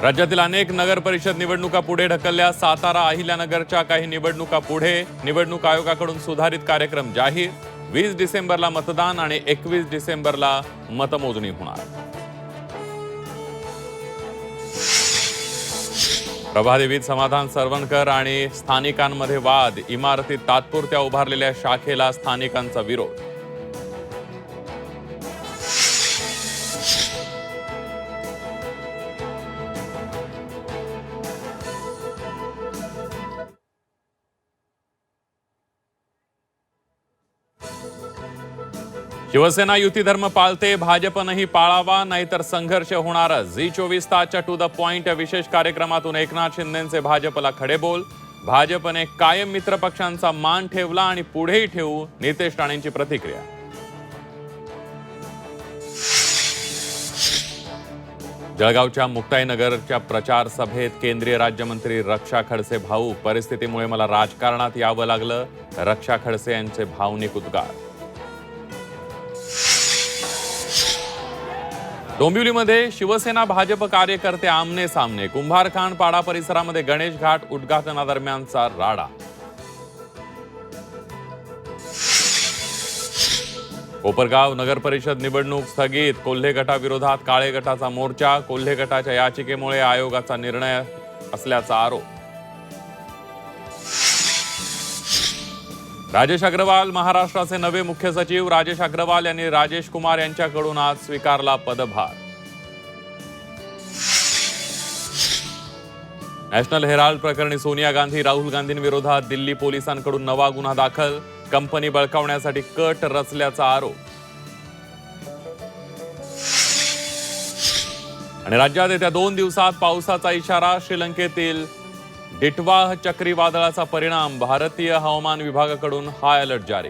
राज्यातील अनेक नगर परिषद निवडणुका पुढे ढकलल्या। सातारा अहिल्यानगरच्या काही निवडणुका पुढे। निवडणूक आयोगाकडून सुधारित कार्यक्रम जाहीर। 20 डिसेंबरला मतदान आणि 21 डिसेंबरला मतमोजणी होणार। प्रभादेवीत समाधान सरवणकर आणि स्थानिकांमध्ये वाद। इमारतीत तात्पुरत्या उभारलेल्या शाखेला स्थानिकांचा विरोध। शिवसेना युती धर्म पाळते, भाजपनंही पाळावा, नाहीतर संघर्ष होणारच। झी24 तासच्या टू द पॉइंट या विशेष कार्यक्रमातून एकनाथ शिंदेंचे भाजपला खडेबोल। भाजपने कायम मित्रपक्षांचा मान ठेवला आणि पुढेही ठेवू, नितेश राणेंची प्रतिक्रिया। जळगावच्या मुक्ताईनगरच्या प्रचार सभेत केंद्रीय राज्यमंत्री रक्षा खडसे भाऊक। परिस्थितीमुळे मला राजकारणात यावं लागलं, रक्षा खडसे यांचे भावनिक उद्गार। डोंबिवलीमध्ये शिवसेना भाजप कार्यकर्ते आमने सामने। कुंभारखान पाडा परिसरामध्ये गणेश घाट उद्घाटनादरम्यानचा राडा। कोपरगाव नगर परिषद निवडणूक स्थगित। कोल्हे गटाविरोधात काळे गटाचा मोर्चा। कोल्हे गटाच्या याचिकेमुळे आयोगाचा निर्णय असल्याचा आरोप। राजेश अग्रवाल महाराष्ट्राचे नवे मुख्य सचिव। राजेश अग्रवाल यांनी राजेश कुमार यांच्याकडून आज स्वीकारला पदभार। नॅशनल हेराल्ड प्रकरणी सोनिया गांधी राहुल गांधींविरोधात दिल्ली पोलिसांकडून नवा गुन्हा दाखल। कंपनी बळकावण्यासाठी कट रचल्याचा आरोप। आणि राज्यात येत्या 2 दिवसात पावसाचा इशारा। श्रीलंकेतील डिटवाह चक्रीवादळाचा परिणाम। भारतीय हवामान विभागाकडून हाय अलर्ट जारी।